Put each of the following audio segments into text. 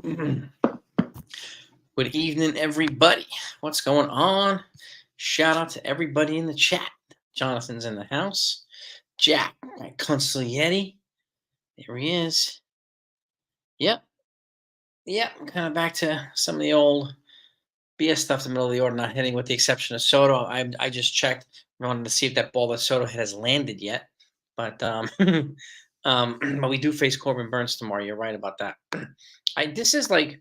Good evening, everybody. What's going on? Shout out to everybody in the chat. Jonathan's in the house. Jack, my consigliere. There he is. Yep. Yep. Kind of back to some of the old BS stuff in the middle of the order, not hitting with the exception of Soto. I just checked. I wanted to see if that ball that Soto hit has landed yet. But but we do face Corbin Burns tomorrow. You're right about that. This is like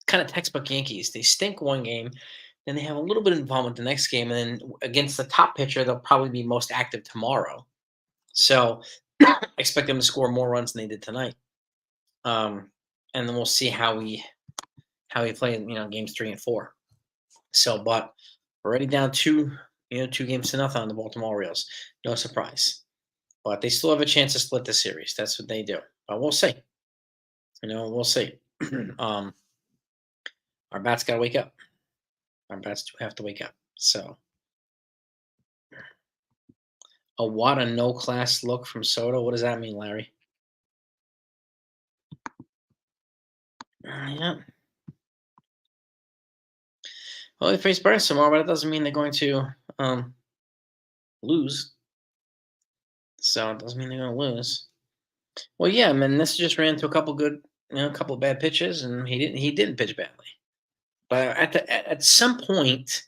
kind of textbook Yankees. They stink one game, then they have a little bit of involvement the next game, and then against the top pitcher, they'll probably be most active tomorrow. So I expect them to score more runs than they did tonight. And then we'll see how we play, games 3 and 4. So, but we're already down 2-0 on the Baltimore Orioles. No surprise. But they still have a chance to split the series. That's what they do. But we'll see. We'll see. Our bats got to wake up. Our bats do have to wake up. So, what a no-class look from Soto. What does that mean, Larry? Yeah. Well, they face Burns tomorrow, but it doesn't mean they're going to lose. So it doesn't mean they're going to lose. Well, yeah, I mean, this just ran into a couple good, a couple bad pitches, and he didn't pitch badly. But at some point,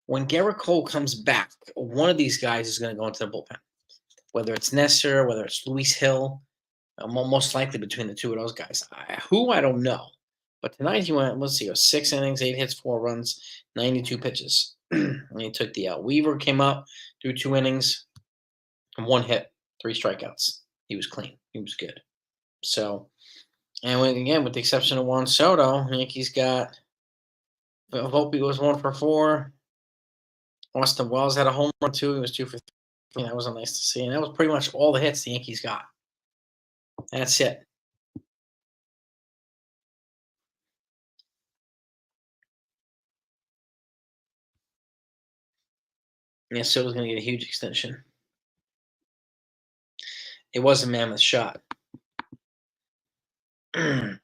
when Garrett Cole comes back, one of these guys is going to go into the bullpen. Whether it's Nestor, whether it's Luis Hill, most likely between the two of those guys. I don't know. But tonight he went, 6 innings, 8 hits, 4 runs, 92 pitches. And he took the out. Weaver came up, threw 2 innings, and 1 hit, 3 strikeouts. He was clean. He was good. So, and again, with the exception of Juan Soto, Yankees got, Volpe was 1 for 4. Austin Wells had a home run, too. He was 2 for 3. That was nice to see. And that was pretty much all the hits the Yankees got. That's it. Yeah, Soto's going to get a huge extension. It was a mammoth shot. Yeah,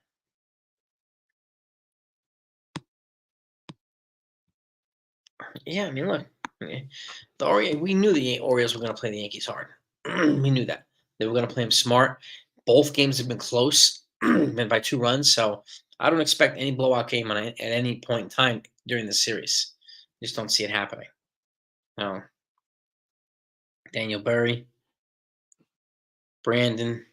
I mean, look, we knew the Orioles were going to play the Yankees hard. We knew that. They were going to play them smart. Both games have been close, been by 2 runs, so I don't expect any blowout game at any point in time during the series. Just don't see it happening. No. Daniel Berry, Brandon.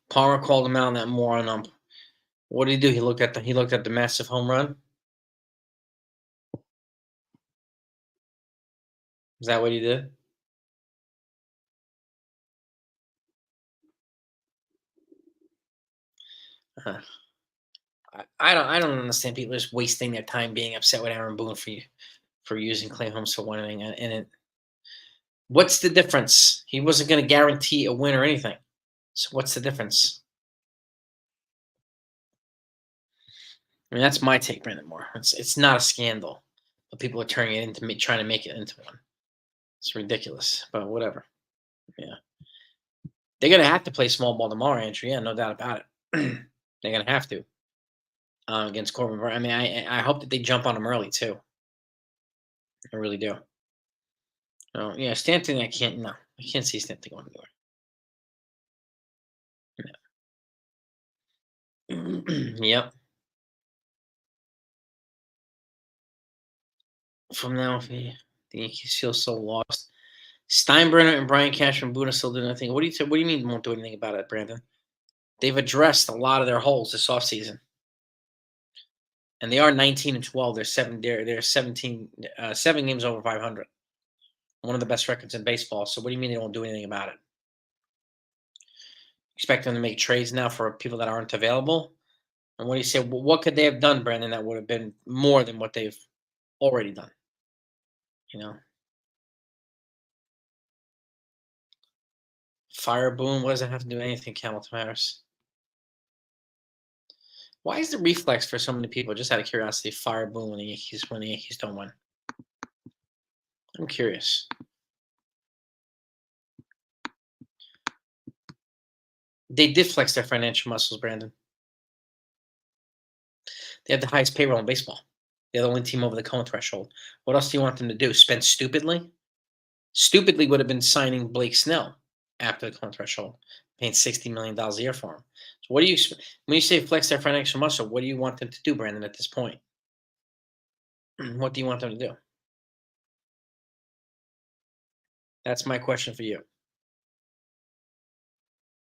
Palmer called him out on that moron. What did he do? He looked at the massive home run. Is that what he did? I don't understand people just wasting their time being upset with Aaron Boone for using Clay Holmes for 1 inning. And what's the difference? He wasn't going to guarantee a win or anything. So what's the difference? I mean, that's my take, Brandon Moore. It's not a scandal, but people are turning it into trying to make it into one. It's ridiculous, but whatever. Yeah, they're gonna have to play small ball tomorrow, Andrew. Yeah, no doubt about it. They're gonna have to against Corbin. I mean, I hope that they jump on him early too. I really do. Oh yeah, Stanton. I can't see Stanton going anywhere. Yep. From now, the Yankees feel so lost. Steinbrenner and Brian Cashman Buddha still do nothing. What do you mean won't do anything about it, Brandon? They've addressed a lot of their holes this offseason. And they are 19 and 12. They're 17 7 games over 500. One of the best records in baseball. So what do you mean they won't do anything about it? Expect them to make trades now for people that aren't available? And what do you say? Well, what could they have done, Brandon, that would have been more than what they've already done? Fire Boone, what does that have to do with anything, Hamilton Harris? Why is the reflex for so many people, just out of curiosity, fire Boone when the Yankees don't win? I'm curious. They did flex their financial muscles, Brandon. They have the highest payroll in baseball. They're the only team over the cone threshold. What else do you want them to do? Spend stupidly? Stupidly would have been signing Blake Snell after the cone threshold, paying $60 million a year for him. So what do you when you say flex their financial muscle? What do you want them to do, Brandon? At this point, what do you want them to do? That's my question for you.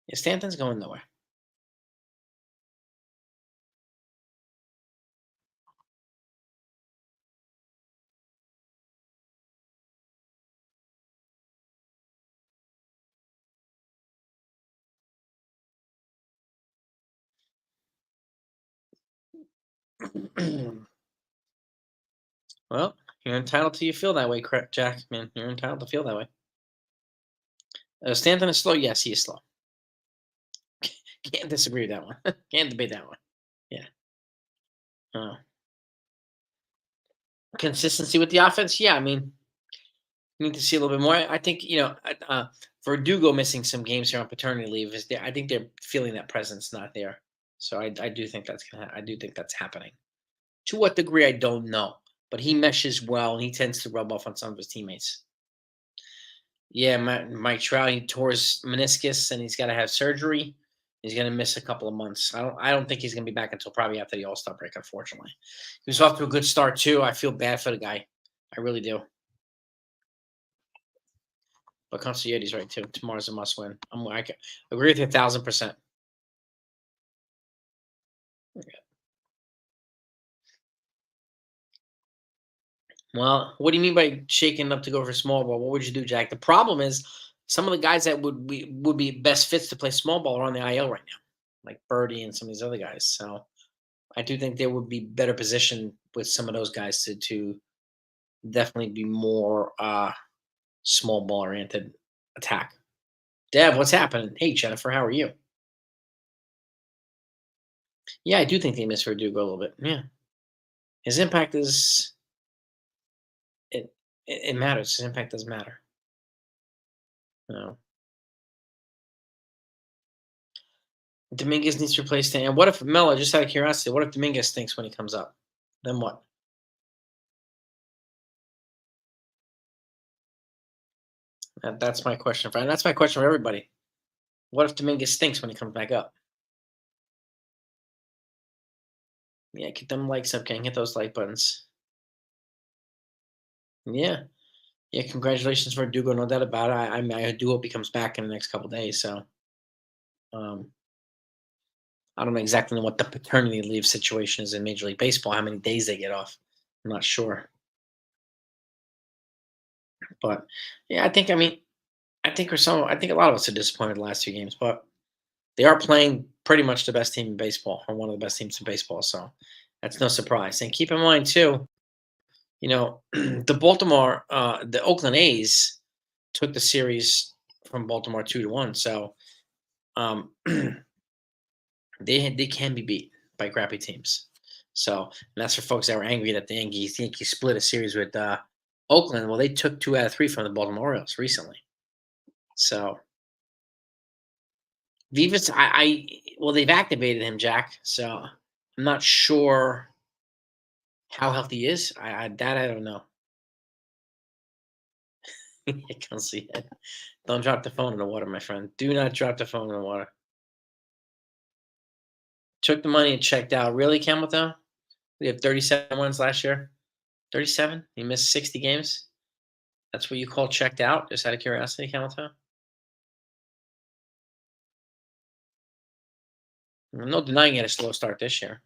Yeah, Stanton's going nowhere. Well, you're entitled to you feel that way, correct, Jack? Man, you're entitled to feel that way. Stanton is slow. Yes, he is slow. Can't disagree with that one. Can't debate that one. Yeah. Uh, Consistency with the offense. Yeah, I mean, you need to see a little bit more. I think Verdugo missing some games here on paternity leave is there. I think they're feeling that presence not there. So I do think that's I do think that's happening. To what degree, I don't know, but he meshes well and he tends to rub off on some of his teammates. Yeah, Mike Trout, he tore his meniscus and he's got to have surgery. He's going to miss a couple of months. I don't think he's going to be back until probably after the All Star break. Unfortunately, he was off to a good start too. I feel bad for the guy. I really do. But Consigliere's right too. Tomorrow's a must win. I agree with you 1,000%. Well, what do you mean by shaking up to go for small ball? What would you do, Jack? The problem is some of the guys that would be best fits to play small ball are on the IL right now, like Birdie and some of these other guys. So I do think they would be better positioned with some of those guys to definitely be more small ball oriented attack. Dev, what's happening? Hey, Jennifer, how are you? Yeah, I do think they miss Verdugo a little bit. Yeah, his impact is it. It matters. His impact does matter. No. Dominguez needs to replace Stan. And what if Melo? Just out of curiosity, what if Dominguez thinks when he comes up? Then what? That's my question for. And that's my question for everybody. What if Dominguez stinks when he comes back up? Yeah, get them likes up, King. Hit those like buttons. Yeah. Yeah, congratulations for Dugo, no doubt about it. I mean, I do hope he comes back in the next couple days. So, um, I don't know exactly what the paternity leave situation is in Major League Baseball. How many days they get off? I'm not sure, but yeah, I think. I mean, I think we're some. I think a lot of us are disappointed the last 2 games, but they are playing pretty much the best team in baseball, or one of the best teams in baseball. So that's no surprise. And keep in mind too, the Oakland A's took the series from Baltimore 2-1. So um, they can be beat by crappy teams. So and that's for folks that were angry that the Yankees split a series with Oakland. Well, they took 2 out of 3 from the Baltimore Orioles recently. So Vivas, well, they've activated him, Jack. So I'm not sure how healthy he is. I don't know. I can't see it. Don't drop the phone in the water, my friend. Do not drop the phone in the water. Took the money and checked out. Really, Campbell? We had 37 wins last year. 37? He missed 60 games. That's what you call checked out? Just out of curiosity, Campbell? No denying he had a slow start this year.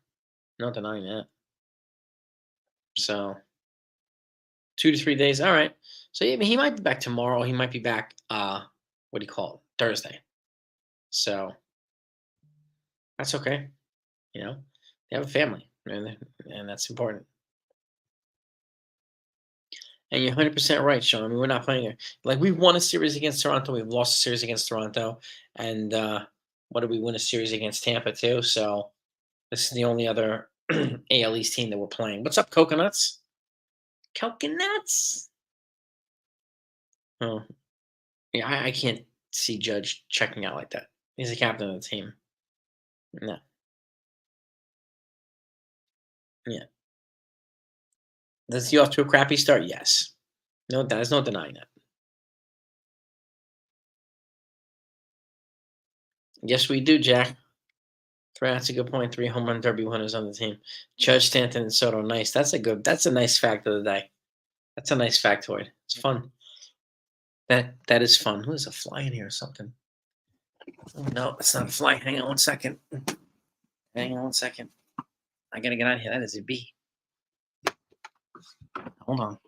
No denying that. So 2 to 3 days. All right. So yeah, he might be back tomorrow. He might be back. What do you call it? Thursday. So that's okay. You know, they have a family, and that's important. And you're 100% right, Sean. I mean, we're not playing it like we won a series against Toronto. We've lost a series against Toronto, and what did we win a series against Tampa too? So this is the only other AL East team that we're playing. What's up, coconuts? Coconuts. Oh, yeah. I can't see Judge checking out like that. He's the captain of the team. No, yeah. Does he off to a crappy start? Yes. No, there's no denying that. Yes, we do, Jack. That's a good point. 3 home run derby winners on the team. Judge Stanton and Soto. Nice. That's a nice fact of the day. That's a nice factoid. It's fun. That is fun. Who is a fly in here or something? Oh, no, it's not a fly. Hang on one second. Hang on one second. I gotta get out of here. That is a bee. Hold on.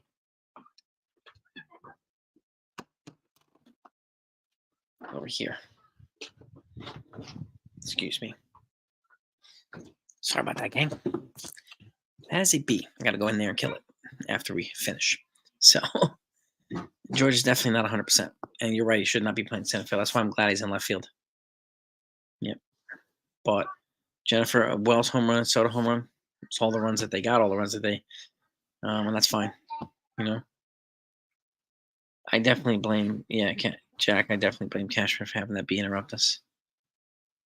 Over here. Excuse me. Sorry about that, gang. That is a bee. I gotta go in there and kill it after we finish. So George is definitely not 100%. And you're right. He should not be playing center field. That's why I'm glad he's in left field. Yep. But Jennifer Wells home run, Soto home run. It's all the runs that they got, all the runs that they, and that's fine. You know, I definitely blame, Jack. I definitely blame Cashman for having that bee interrupt us.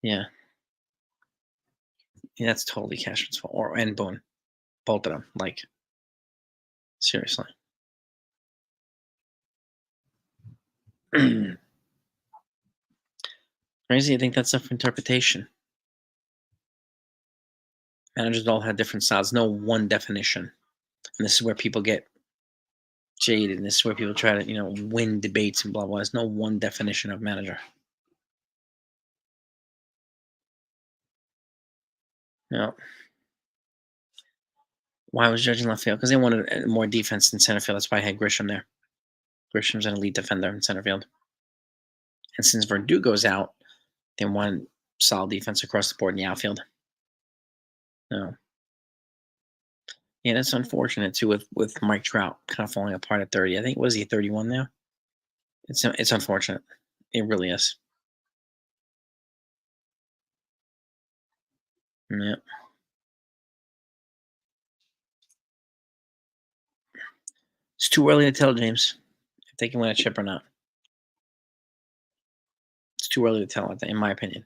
Yeah, that's totally Cashman's fault, and Boone, both of them. Like, seriously. Crazy. I think that's up for interpretation. Managers all had different styles. No one definition, and this is where people get jaded. And this is where people try to, win debates and blah blah. There's no one definition of manager. No. Why was judging left field? Because they wanted more defense than center field. That's why I had Grisham there. Grisham's an elite defender in center field. And since Verdugo's out, they want solid defense across the board in the outfield. No. Yeah, that's unfortunate too with Mike Trout kind of falling apart at 30. I think was he 31 now? It's unfortunate. It really is. Yeah. It's too early to tell, James, if they can win a chip or not. It's too early to tell, in my opinion.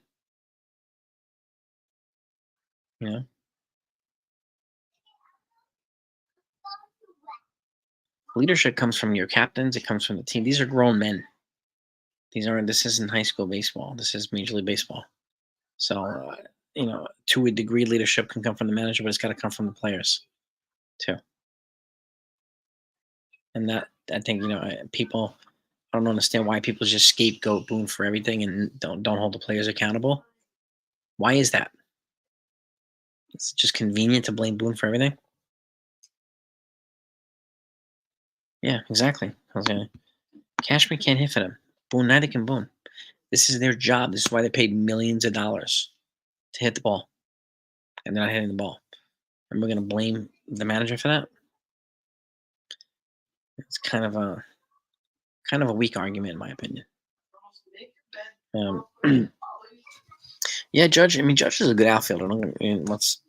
You know, leadership comes from your captains. It comes from the team. These are grown men. This isn't high school baseball. This is Major League Baseball. So, to a degree, leadership can come from the manager, but it's got to come from the players too. And that I think people. I don't understand why people just scapegoat Boone for everything and don't hold the players accountable. Why is that? It's just convenient to blame Boone for everything. Yeah, exactly. Cashman can't hit for them. Boone, neither can Boone. This is their job. This is why they paid millions of dollars to hit the ball, and they're not hitting the ball. And we're going to blame the manager for that? It's kind of a weak argument, in my opinion. Yeah, Judge. I mean, Judge is a good outfielder. Let's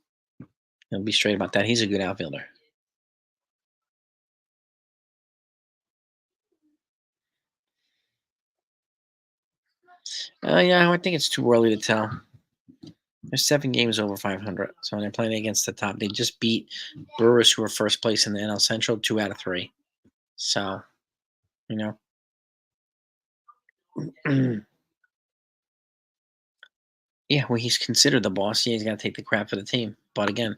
be straight about that. He's a good outfielder. Yeah, I think it's too early to tell. There's 7 games over 500, so they're playing against the top. They just beat Brewers, who were first place in the NL Central, 2 out of 3. So, yeah, well, he's considered the boss. Yeah, he's got to take the crap for the team. But again,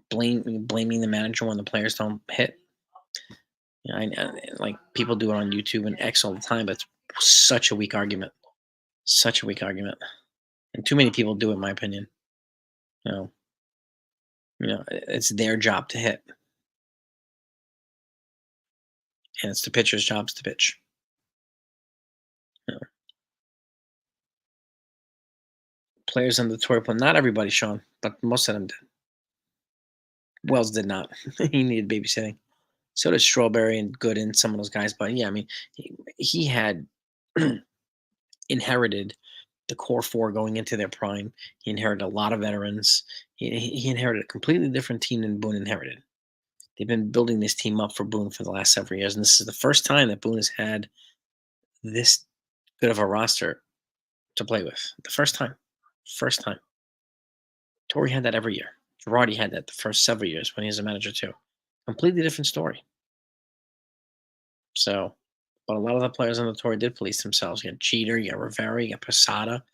blaming the manager when the players don't hit. Like people do it on YouTube and X all the time, but it's such a weak argument. Such a weak argument, and too many people do it, in my opinion. It's their job to hit, and it's the pitcher's jobs to pitch. Players on the tour plan, not everybody, Sean, but most of them did. Wells did not. He needed babysitting. So did Strawberry and Gooden, some of those guys. But yeah, I mean, he had inherited the core 4 going into their prime. He inherited a lot of veterans. He inherited a completely different team than Boone inherited. They've been building this team up for Boone for the last several years, and this is the first time that Boone has had this good of a roster to play with. The first time. First time. Torrey had that every year. Girardi had that the first several years when he was a manager too. Completely different story. So, but a lot of the players on the tour did police themselves. You got Jeter, you got Rivera, you got Posada,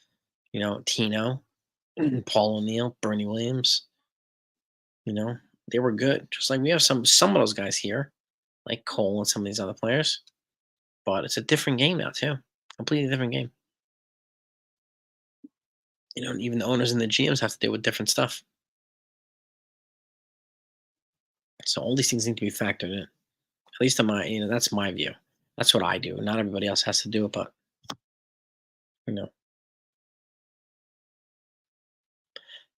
Tino, Paul O'Neill, Bernie Williams. They were good. Just like we have some of those guys here, like Cole and some of these other players. But it's a different game now too. Completely different game. Even the owners and the GMs have to deal with different stuff. So all these things need to be factored in. At least in that's my view. That's what I do. Not everybody else has to do it, but you know,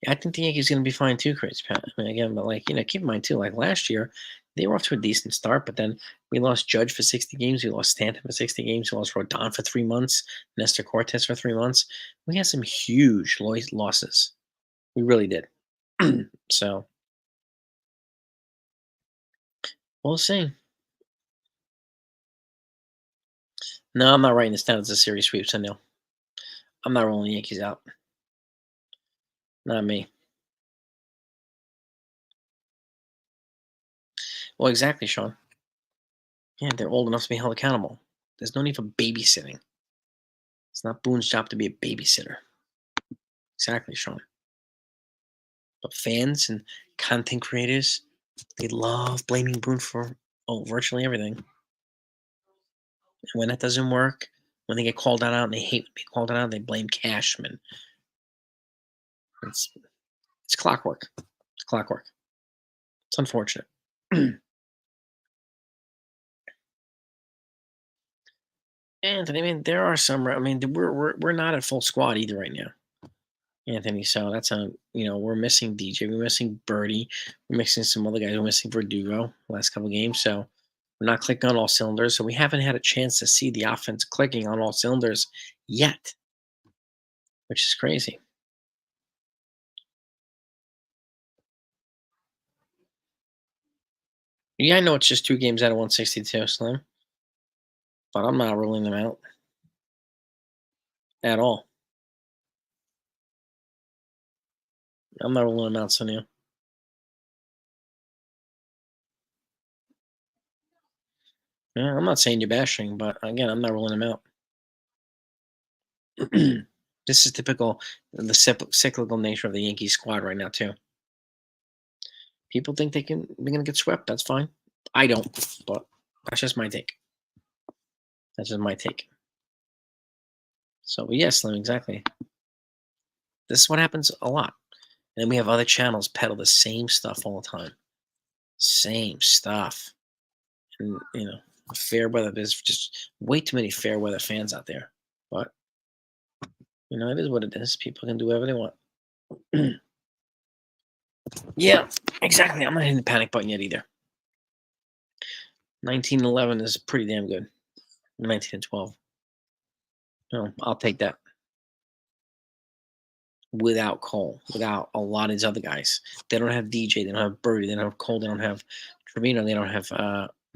I think the Yankees going to be fine too, Chris. Pat. I mean, again, but keep in mind too, like last year, they were off to a decent start, but then we lost Judge for 60 games, we lost Stanton for 60 games, we lost Rodon for 3 months, Nestor Cortez for 3 months. We had some huge losses. We really did. So we'll see. No, I'm not writing this down as a series sweep, so no. I'm not rolling the Yankees out. Not me. Well, exactly, Sean. Yeah, they're old enough to be held accountable. There's no need for babysitting. It's not Boone's job to be a babysitter. Exactly, Sean. But fans and content creators, they love blaming Boone for virtually everything. And when that doesn't work, when they get called out and they hate being called out, they blame Cashman. It's clockwork. It's clockwork. It's unfortunate. Anthony, I mean, there are some. I mean, we're not at full squad either right now, Anthony. So that's we're missing DJ, we're missing Birdie, we're missing some other guys. We're missing Verdugo last couple games, so we're not clicking on all cylinders. So we haven't had a chance to see the offense clicking on all cylinders yet, which is crazy. Yeah, I know it's just 2 games out of 162, Slim, but I'm not ruling them out at all. I'm not ruling them out, Sonia. Yeah, I'm not saying you're bashing, but again, I'm not ruling them out. This is typical the cyclical nature of the Yankees squad right now too. People think they're gonna get swept. That's fine. I don't, but that's just my take. That's just my take. So, but yes, Slim, exactly. This is what happens a lot. And then we have other channels peddle the same stuff all the time. Same stuff. And fair weather. There's just way too many fair weather fans out there. But it is what it is. People can do whatever they want. Yeah, exactly. I'm not hitting the panic button yet either. 19-11 is pretty damn good. 19-12. No, I'll take that. Without Cole, without a lot of these other guys. They don't have DJ, they don't have Birdie, they don't have Cole, they don't have Trevino, they don't have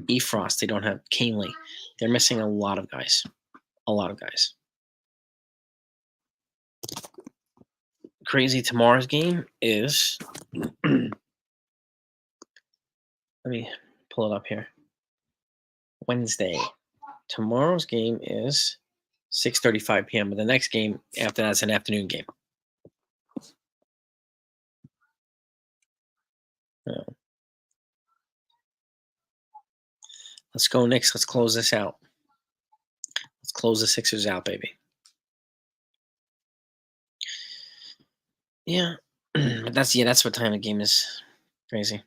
Efrost, they don't have Canely. They're missing a lot of guys. A lot of guys. Crazy tomorrow's game is let me pull it up here. Wednesday. Tomorrow's game is 6:35 p.m. But the next game after that's an afternoon game. Let's go, Knicks. Let's close this out. Let's close the Sixers out, baby. Yeah. But that's what time the game is. Crazy.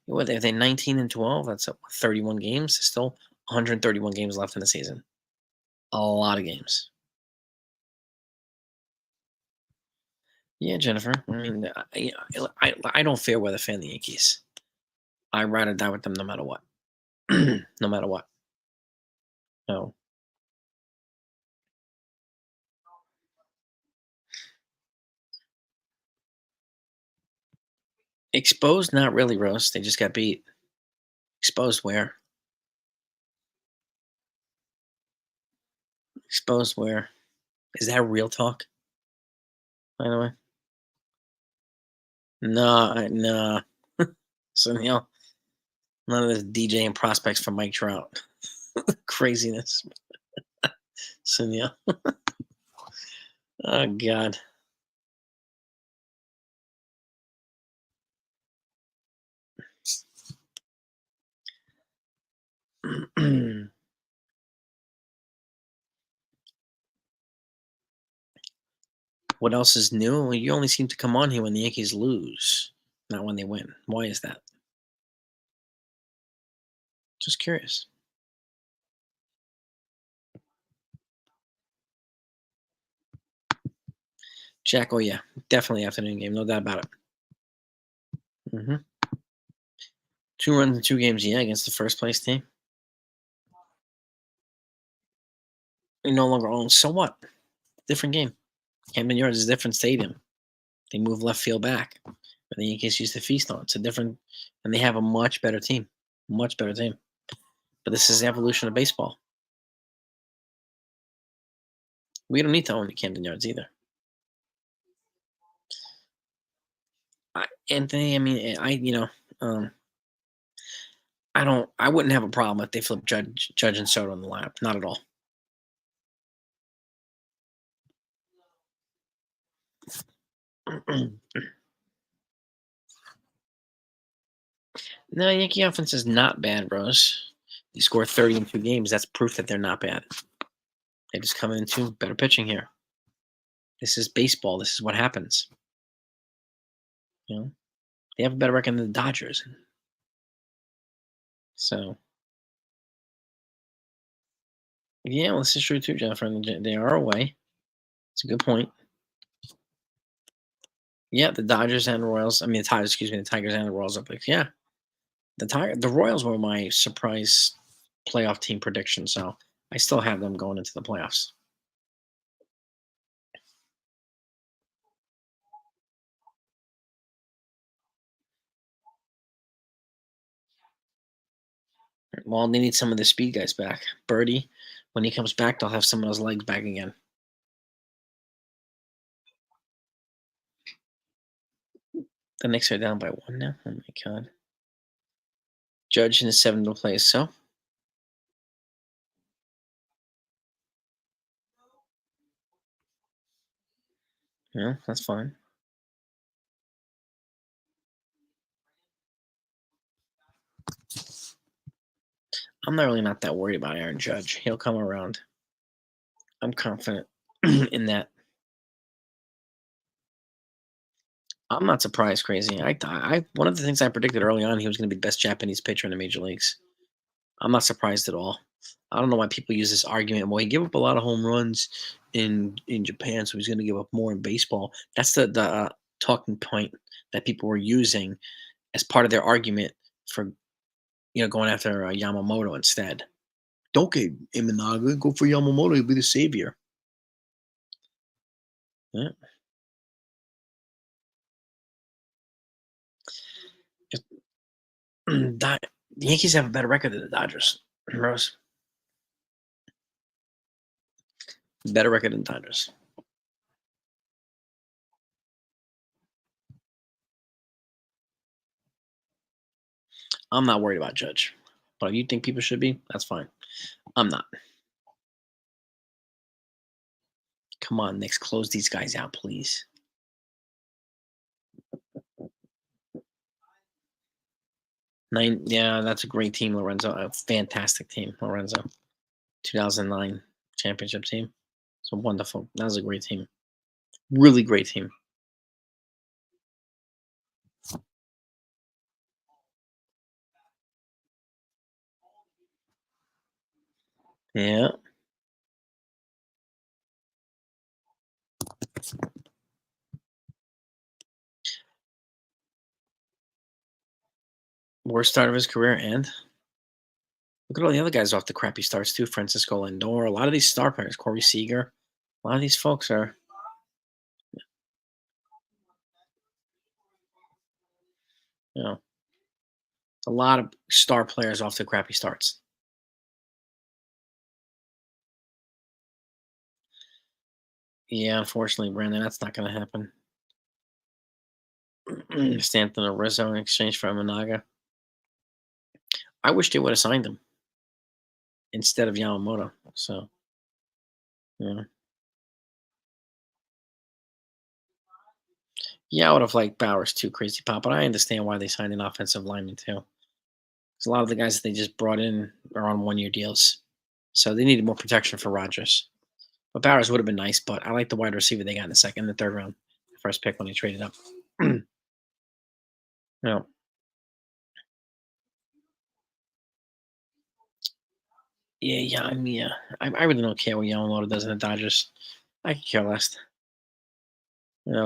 What if they 19-12? That's 31 games. There's still 131 games left in the season. A lot of games. Yeah, Jennifer. I mean, I don't fair weather fan the Yankees. I ride or die with them no matter what. No matter what. No. Exposed, not really, Rose. They just got beat. Exposed where? Exposed where? Is that real talk, by the way? No. So, none of this DJing prospects for Mike Trout. Craziness. So, oh, God. What else is new? Well, you only seem to come on here when the Yankees lose, not when they win. Why is that? Just curious. Jack, oh yeah, definitely afternoon game, no doubt about it. 2 runs in 2 games, yeah, against the first place team. We no longer own. So what? Different game. Camden Yards is a different stadium. They move left field back. But the Yankees used to feast on. It's a different, and they have a much better team. Much better team. But this is the evolution of baseball. We don't need to own the Camden Yards either. Anthony, I mean, I wouldn't have a problem if they flip Judge and Soto in the lineup. Not at all. No, Yankee offense is not bad, Rose. They score 30 in 2 games. That's proof that they're not bad. They just come into better pitching here. This is baseball. This is what happens. They have a better record than the Dodgers. So, yeah, well, this is true too, Jennifer. They are away. It's a good point. Yeah, the Dodgers and Royals. I mean, the Tigers. Excuse me, the Tigers and the Royals are like, yeah, the Royals were my surprise playoff team prediction. So I still have them going into the playoffs. Well, they need some of the speed guys back. Birdie, when he comes back, they'll have some of his legs back again. The Knicks are down by 1 now. Oh my God. Judge in the 7th place. So yeah, that's fine. I'm not that worried about Aaron Judge. He'll come around. I'm confident in that. I'm not surprised, crazy. One of the things I predicted early on, he was going to be the best Japanese pitcher in the major leagues. I'm not surprised at all. I don't know why people use this argument. Well, he gave up a lot of home runs in Japan, so he's going to give up more in baseball. That's the talking point that people were using as part of their argument for going after Yamamoto instead. Don't get Imanaga. Go for Yamamoto. He'll be the savior. Yeah. The Yankees have a better record than the Dodgers. Rose. Better record than Dodgers. I'm not worried about Judge. But if you think people should be, that's fine. I'm not. Come on, Knicks, close these guys out, please. Yeah, that's a great team, Lorenzo. A fantastic team, Lorenzo. 2009 championship team. So wonderful. That was a great team. Really great team. Yeah. Worst start of his career, and look at all the other guys off the crappy starts too. Francisco Lindor. A lot of these star players. Corey Seager. A lot of these folks are. You know, a lot of star players off to crappy starts. Yeah, unfortunately, Brandon, that's not going to happen. Stanton or Rizzo in exchange for Imanaga. I wish they would have signed him instead of Yamamoto. So, yeah. Yeah, I would have liked Bowers too, Crazy Pop, but I understand why they signed an offensive lineman too. 'Cause a lot of the guys that they just brought in are on 1 year deals. So they needed more protection for Rodgers. But Bowers would have been nice, but I like the wide receiver they got in the second and the third round. First pick when they traded up. No. Yeah, I mean, yeah. I really don't care what Yamamoto does in the Dodgers. I could care less.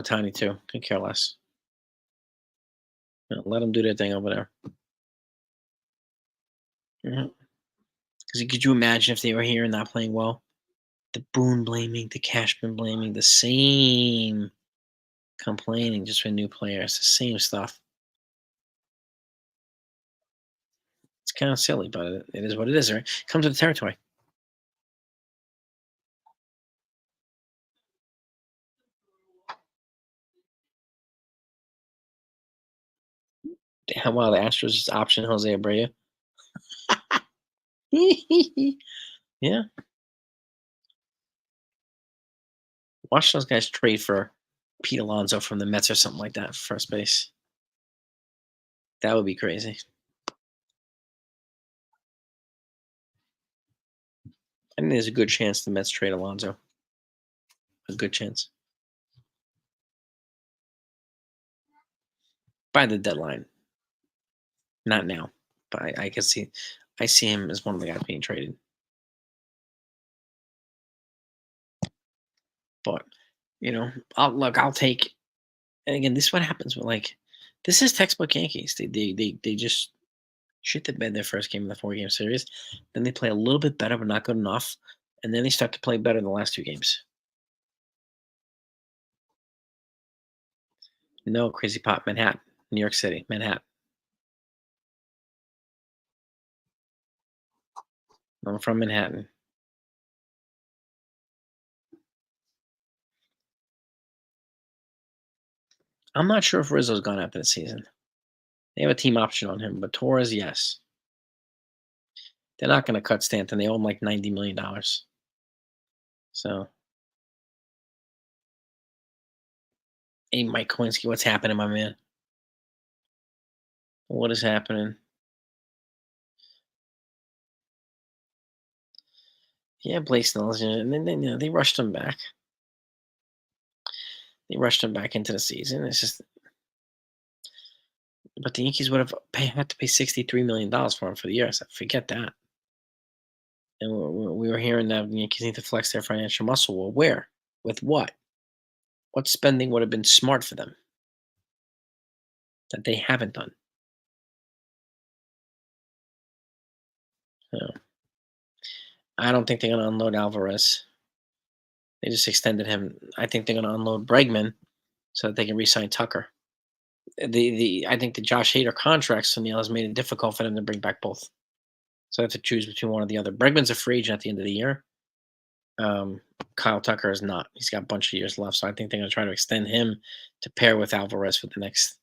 Tiny too. Could care less. Let them do their thing over there. Because could you imagine if they were here and not playing well? The Boone blaming, the Cashman blaming, the same complaining just for new players, the same stuff. It's kind of silly, but it is what it is. Right? Come to the territory. Damn, wow, the Astros just option Jose Abreu. Yeah, watch those guys trade for Pete Alonso from the Mets or something like that for first base. That would be crazy. I think there's a good chance the Mets trade Alonso. A good chance by the deadline. Not now, but I can see. I see him as one of the guys being traded. But I'll take. And again, this is what happens with this is textbook Yankees. They just shit the bed their first game of the 4 game series. Then they play a little bit better, but not good enough. And then they start to play better in the last 2 games. No, Crazy Pop, Manhattan, New York City, Manhattan. I'm from Manhattan. I'm not sure if Rizzo's gone after the season. They have a team option on him, but Torres, yes. They're not going to cut Stanton. They owe him like $90 million. So, hey, Mike Kowinski, what's happening, my man? What is happening? Yeah, Blake Snell's, and then they rushed him back. They rushed him back into the season. It's just, but the Yankees would have had to pay $63 million for him for the year. So forget that. And we were hearing that the Yankees need to flex their financial muscle. Well, where? With what? What spending would have been smart for them that they haven't done? So, I don't think they're going to unload Alvarez. They just extended him. I think they're going to unload Bregman so that they can re-sign Tucker. I think the Josh Hader contract, Sunil, has made it difficult for them to bring back both. So they have to choose between one or the other. Bregman's a free agent at the end of the year. Kyle Tucker is not. He's got a bunch of years left, so I think they're going to try to extend him to pair with Alvarez for the next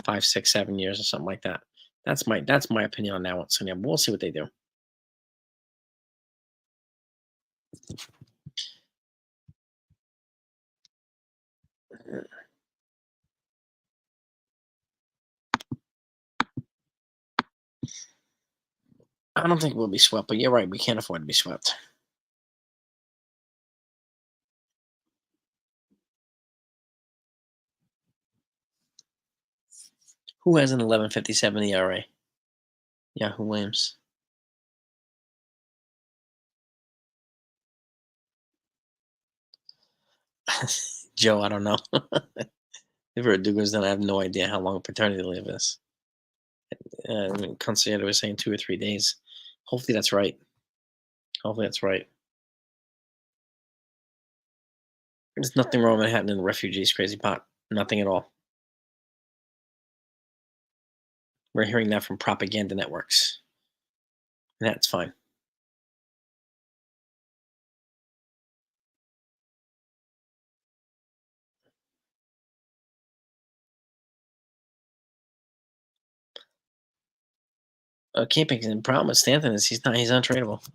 5, 6, 7 years or something like that. That's my opinion on that one, Sunil. But we'll see what they do. I don't think we'll be swept, but you're right. We can't afford to be swept. Who has an 11.57 ERA? Yahoo Williams. Joe, I don't know. If Verdugo's done, I have no idea how long paternity leave is. I mean, Concierge was saying 2 or 3 days. Hopefully that's right. Hopefully that's right. There's nothing wrong with Manhattan and the refugees, crazy pot. Nothing at all. We're hearing that from propaganda networks. And that's fine. Keeping the problem with Stanton is he's untradeable.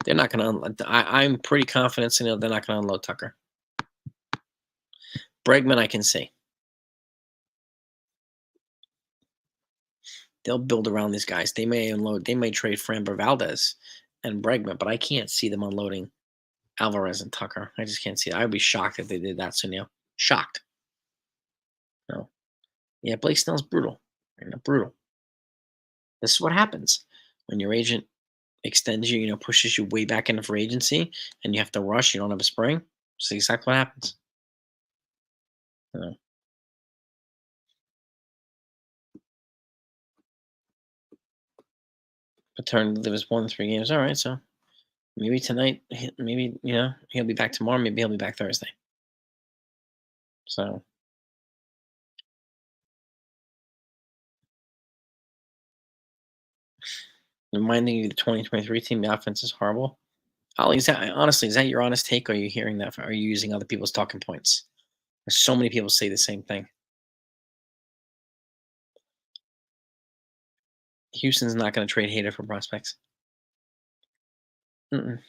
They're not going to. I'm pretty confident, they're not going to unload Tucker. Bregman, I can see. They'll build around these guys. They may unload. They may trade Framber Valdez and Bregman, but I can't see them unloading Alvarez and Tucker. I just can't see it. I'd be shocked if they did that, Sunil. Shocked. No. Yeah, Blake Snell's brutal. Brutal. This is what happens when your agent extends you, pushes you way back into free agency, and you have to rush. You don't have a spring. It's exactly what happens. Paternity was 1-3 games. All right, so maybe tonight, maybe he'll be back tomorrow. Maybe he'll be back Thursday. So reminding you the 2023 team, the offense is horrible. Ollie, is that your honest take? Or are you hearing that? Or are you using other people's talking points? There's so many people say the same thing. Houston's not going to trade Hader for prospects. Mm-mm.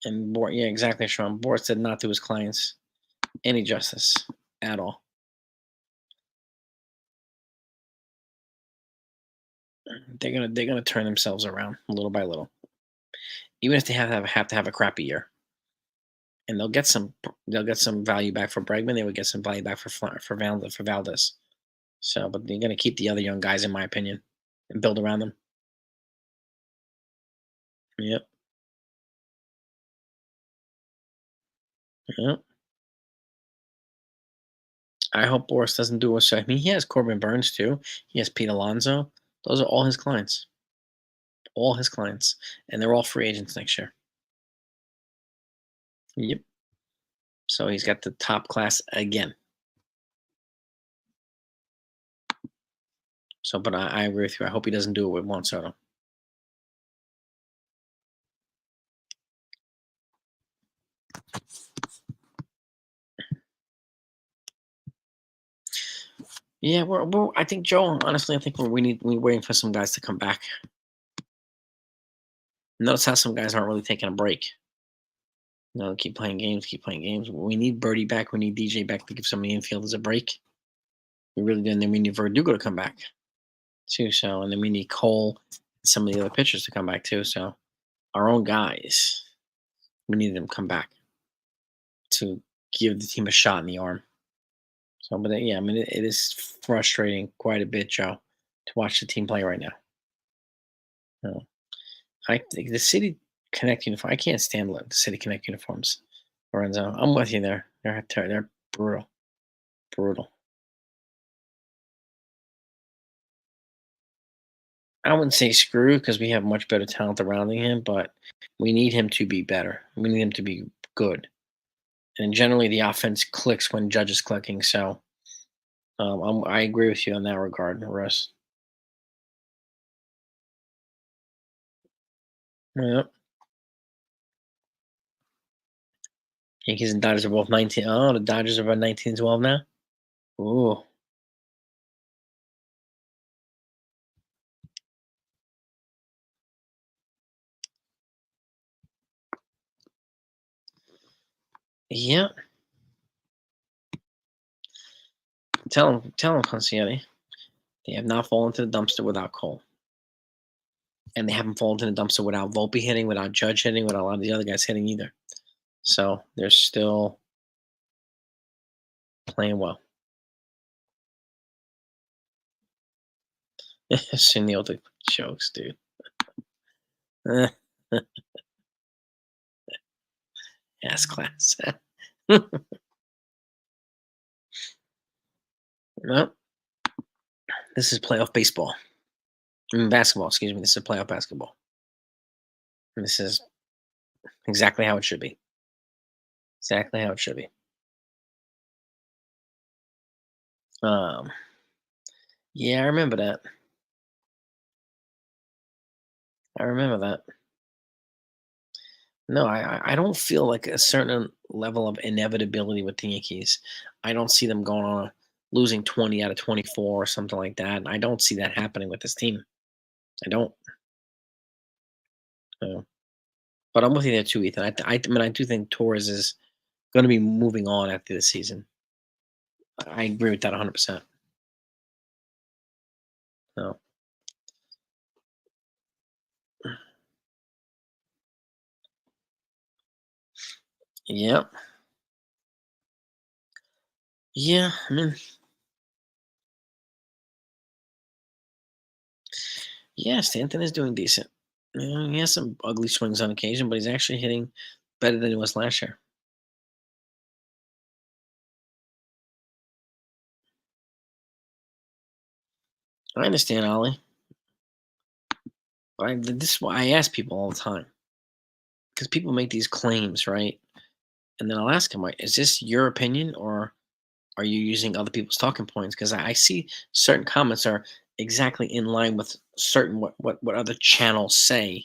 And yeah, exactly, Sean. Boris did not do his clients any justice at all. They're gonna turn themselves around little by little, even if they have to have a crappy year. And they'll get some value back for Bregman. They would get some value back for Valdez. So, but they're gonna keep the other young guys, in my opinion, and build around them. Yep. Yep. I hope Boris doesn't do us. I mean, he has Corbin Burns too. He has Pete Alonso. Those are all his clients. All his clients, and they're all free agents next year. Yep. So he's got the top class again. So, but I agree with you. I hope he doesn't do it with Juan Soto. Yeah, I think Joe. Honestly, I think we're waiting for some guys to come back. Notice how some guys aren't really taking a break. Keep playing games, keep playing games. We need Birdie back. We need DJ back to give some of the infielders a break. We really do. And then we need Verdugo to come back too. So, and then we need Cole and some of the other pitchers to come back too. So, our own guys, we need them to come back to give the team a shot in the arm. So, but yeah, I mean, it is frustrating quite a bit, Joe, to watch the team play right now. I think the City Connect uniform. I can't stand the City Connect uniforms. Lorenzo, I'm with you there. They're brutal, brutal. I wouldn't say screw because we have much better talent around him, but we need him to be better. We need him to be good. And generally, the offense clicks when Judge is clicking. So I agree with you on that regard, Russ. Yeah. Yankees and Dodgers are both 19. Oh, the Dodgers are about 19-12 now. Ooh. Yeah. Tell him, Concierti. They have not fallen to the dumpster without Cole. And they haven't fallen to the dumpster without Volpe hitting, without Judge hitting, without a lot of the other guys hitting either. So they're still playing well. Sunil the jokes, dude. Ass class. No, this is playoff baseball. Basketball, excuse me. This is playoff basketball. And this is exactly how it should be. Exactly how it should be. Yeah, I remember that. I remember that. No, I don't feel like a certain level of inevitability with the Yankees. I don't see them going on losing 20 out of 24 or something like that. And I don't see that happening with this team. I don't. So, but I'm with you there too, Ethan. I mean, I do think Torres is going to be moving on after this season. I agree with that 100%. So, yeah. Yeah. I mean, yeah, Stanton is doing decent. You know, he has some ugly swings on occasion, but he's actually hitting better than he was last year. I understand, Ollie, but this is why I ask people all the time because people make these claims, right? And then I'll ask them, like, is this your opinion or are you using other people's talking points? Because I see certain comments are exactly in line with certain what other channels say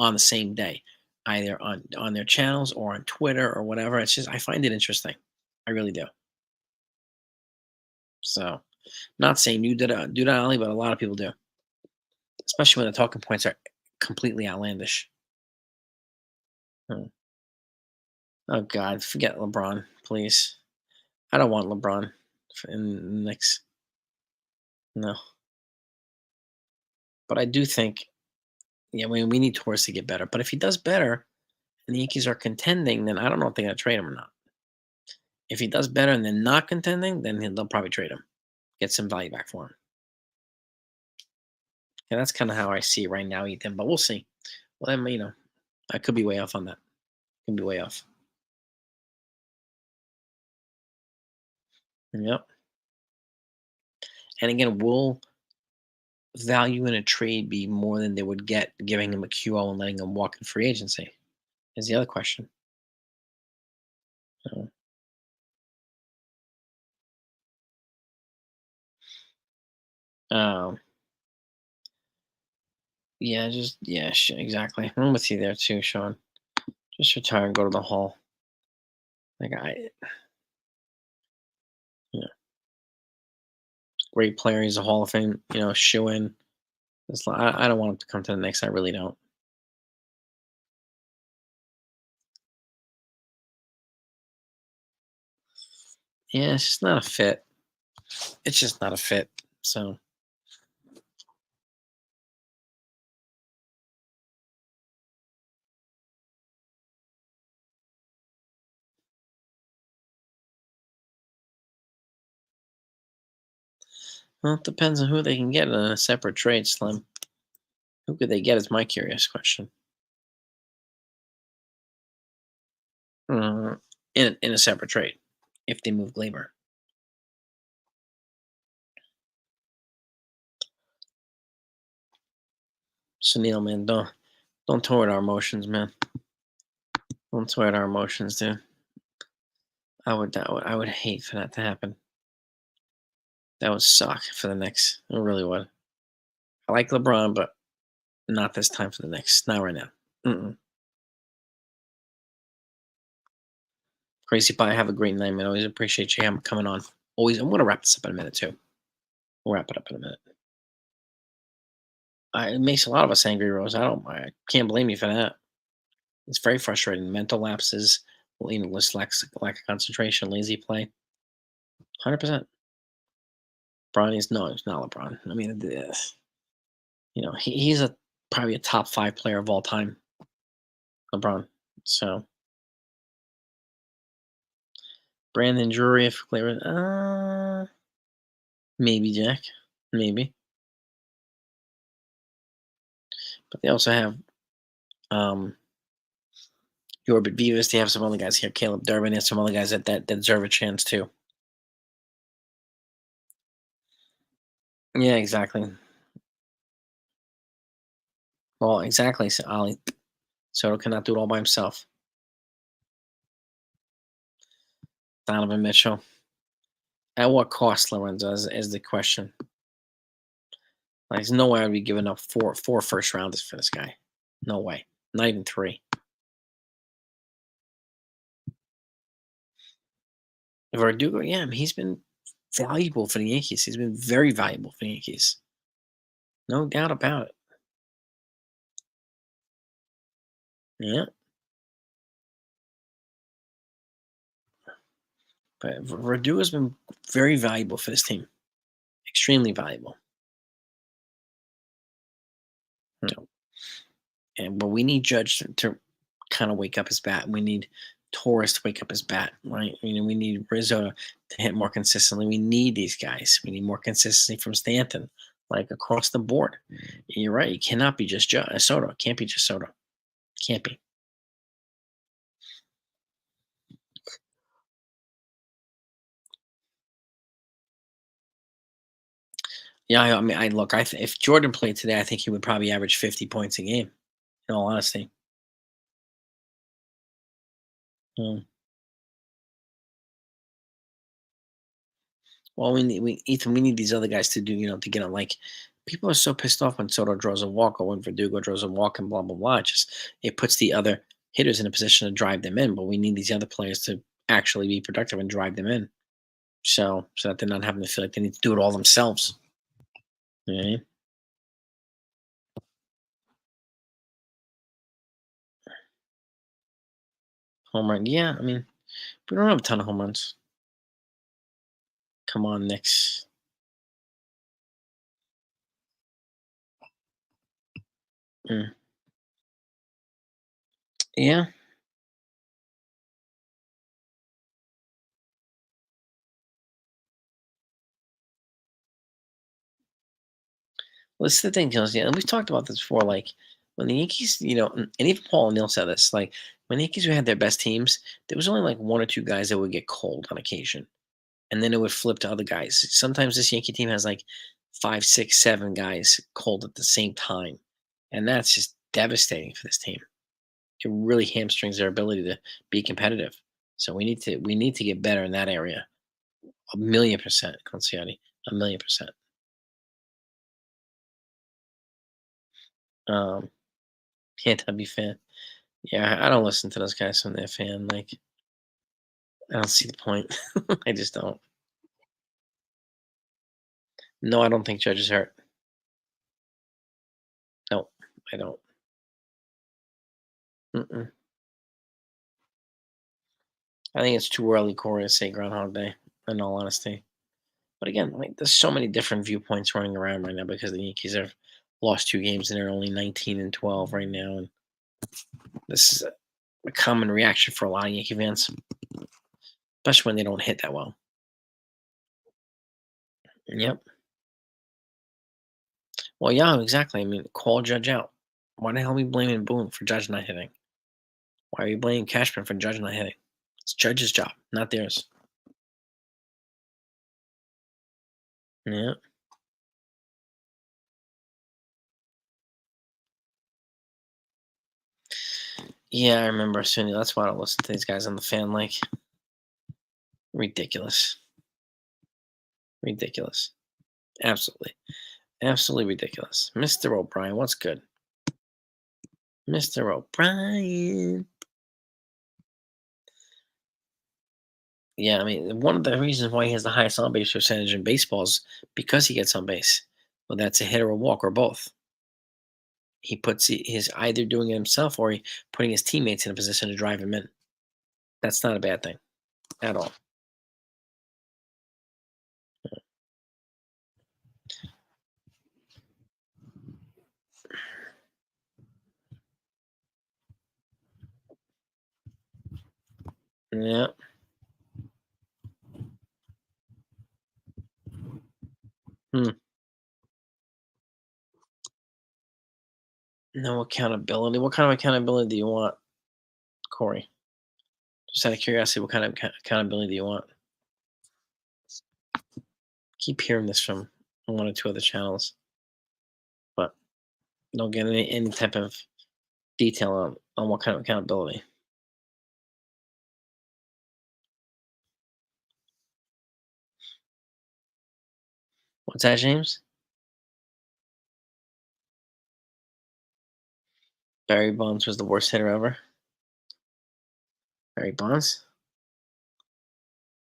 on the same day, either on their channels or on Twitter or whatever. It's just I find it interesting. I really do. So, not saying you do that, Ali, but a lot of people do, especially when the talking points are completely outlandish. Hmm. Oh God, forget LeBron, please. I don't want LeBron in the Knicks. No, but I do think, yeah, we need Torres to get better. But if he does better and the Yankees are contending, then I don't know if they're gonna trade him or not. If he does better and they're not contending, then they'll probably trade him, get some value back for him. And that's kind of how I see it right now, Ethan. But we'll see. Well, then, I could be way off on that. Could be way off. Yep. And again, will value in a trade be more than they would get giving him a QO and letting him walk in free agency? Is the other question. So, um, yeah, exactly. I'm with you there too, Sean. Just retire and go to the Hall. Like yeah, great player. He's a Hall of Fame, shoe in. I don't want him to come to the Knicks. I really don't. Yeah, it's just not a fit. It's just not a fit. So, well, it depends on who they can get in a separate trade, Slim. Who could they get? Is my curious question. Uh, in a separate trade, if they move Glaber. So Neil, man, don't toy with our emotions, man. Don't toy with our emotions, dude. I would hate for that to happen. That would suck for the Knicks. It really would. I like LeBron, but not this time for the Knicks. Not right now. Mm-mm. Crazy Pie, have a great night, man. Always appreciate you coming on. Always, I'm gonna wrap this up in a minute too. We'll wrap it up in a minute. It makes a lot of us angry, Rose. I can't blame you for that. It's very frustrating. Mental lapses, just lack of concentration, lazy play. 100%. Bronny's no, it's not LeBron. I mean, he's probably a top 5 player of all time. LeBron. So Brandon Drury, if Cleveland, maybe Jack, maybe. But they also have Corbett Vivas. They have some other guys here. Caleb Durbin. They have some other guys that deserve a chance too. Yeah, exactly. Well, exactly. So Ali Soto cannot do it all by himself. Donovan Mitchell. At what cost, Lorenzo, is the question. Like, there's no way I'd be giving up four first rounders for this guy. No way. Not even 3. Verdugo, yeah, he's been valuable for the Yankees. He's been very valuable for the Yankees. No doubt about it. Yeah. But Verdugo has been very valuable for this team. Extremely valuable. You know, but we need Judge to kind of wake up his bat. We need Torres to wake up his bat, right? We need Rizzo to hit more consistently. We need these guys. We need more consistency from Stanton, like across the board. You're right. It cannot be just Soto. It can't be just Soto. Can't be. Yeah, I mean, I look. If Jordan played today, I think he would probably average 50 points a game. In all honesty. Mm. Well, Ethan, we need these other guys to do, to get on. Like, people are so pissed off when Soto draws a walk or when Verdugo draws a walk and blah blah blah. It puts the other hitters in a position to drive them in. But we need these other players to actually be productive and drive them in. So that they're not having to feel like they need to do it all themselves. Yeah. Home run. Yeah, I mean, we don't have a ton of home runs. Come on, Knicks. Mm. Yeah. Well, this is the thing, Jones. Yeah, and we've talked about this before. Like when the Yankees, and even Paul and Neil said this. Like when the Yankees had their best teams, there was only like one or two guys that would get cold on occasion, and then it would flip to other guys. Sometimes this Yankee team has like five, six, seven guys cold at the same time, and that's just devastating for this team. It really hamstrings their ability to be competitive. So we need to get better in that area. 1,000,000%, Conciati. 1,000,000%. Um, can't be fan. Yeah, I don't listen to those guys when they're a fan. Like, I don't see the point. I just don't. No, I don't think Judge is hurt. No, I don't. Mm-mm. I think it's too early, Corey, to say Groundhog Day. In all honesty, but again, like, there's so many different viewpoints running around right now because the Yankees have lost 2 games and they're only 19-12 right now, and this is a common reaction for a lot of Yankee fans, especially when they don't hit that well. Yep. Well, yeah, exactly. I mean, call Judge out. Why the hell are we blaming Boone for Judge not hitting? Why are you blaming Cashman for Judge not hitting? It's Judge's job, not theirs. Yeah. Yeah, I remember Sunny. That's why I don't listen to these guys on the fan. Like, ridiculous. Ridiculous. Absolutely. Absolutely ridiculous. Mr. O'Brien, what's good? Mr. O'Brien. Yeah, I mean, one of the reasons why he has the highest on base percentage in baseball is because he gets on base. Well, that's a hit or a walk or both. He puts his either doing it himself or putting his teammates in a position to drive him in. That's not a bad thing at all. Yeah. Hmm. No accountability. What kind of accountability do you want, Corey? Just out of curiosity, what kind of accountability do you want? Keep hearing this from one or two other channels, but don't get any type of detail on what kind of accountability. What's that, James? Barry Bonds was the worst hitter ever. Barry Bonds?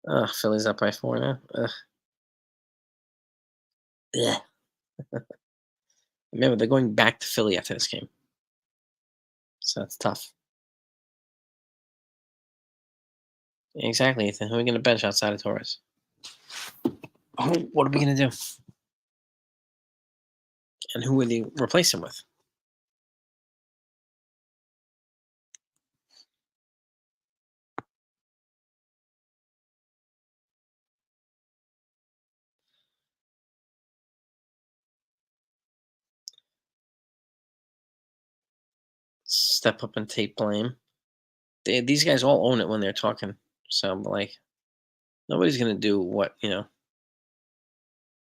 Ugh, Phillies up by 4 now. Ugh. Ugh. Remember, they're going back to Philly after this game, so that's tough. Exactly, Ethan. Who are we going to bench outside of Torres? What are we going to do? And who would they replace him with? Step up and take blame. These guys all own it when they're talking. So, like, nobody's going to do what,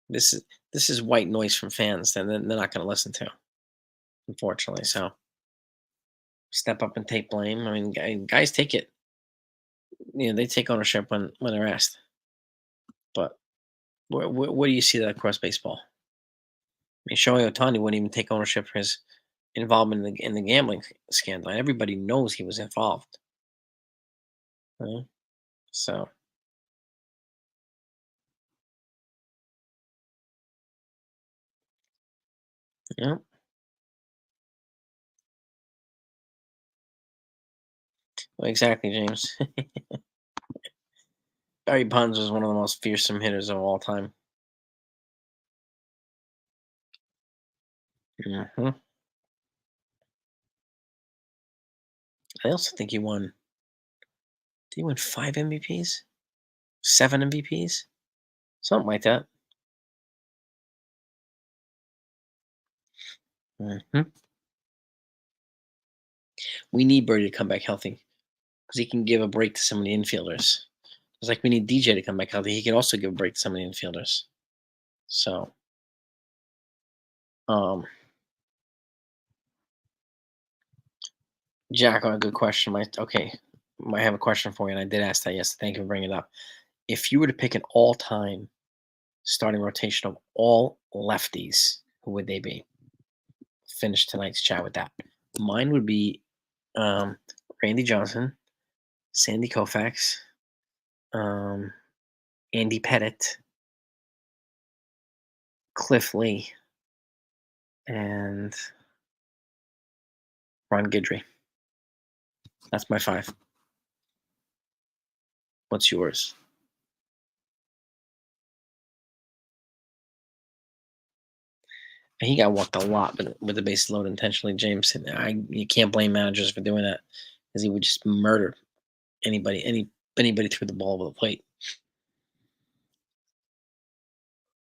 this is this is white noise from fans that they're not going to listen to, unfortunately. So, step up and take blame. I mean, guys take it. They take ownership when they're asked. But where do you see that across baseball? I mean, Shohei Ohtani wouldn't even take ownership for his involvement in the gambling scandal. And everybody knows he was involved. Right? So, yeah, well, exactly, James. Barry Bonds was one of the most fearsome hitters of all time. Hmm. I also think he won. Did he win 5 MVPs? 7 MVPs? Something like that. Hmm. We need Birdie to come back healthy because he can give a break to some of the infielders. It's like we need DJ to come back healthy. He can also give a break to some of the infielders. So, um, Jack, a good question. I have a question for you, and I did ask that yesterday. Thank you for bringing it up. If you were to pick an all-time starting rotation of all lefties, who would they be? Finish tonight's chat with that. Mine would be um, Randy Johnson, Sandy Koufax, um, Andy Pettit, Cliff Lee, and Ron Guidry. That's my five. What's yours? He got walked a lot with the base load intentionally, James. And you can't blame managers for doing that because he would just murder anybody threw the ball over the plate.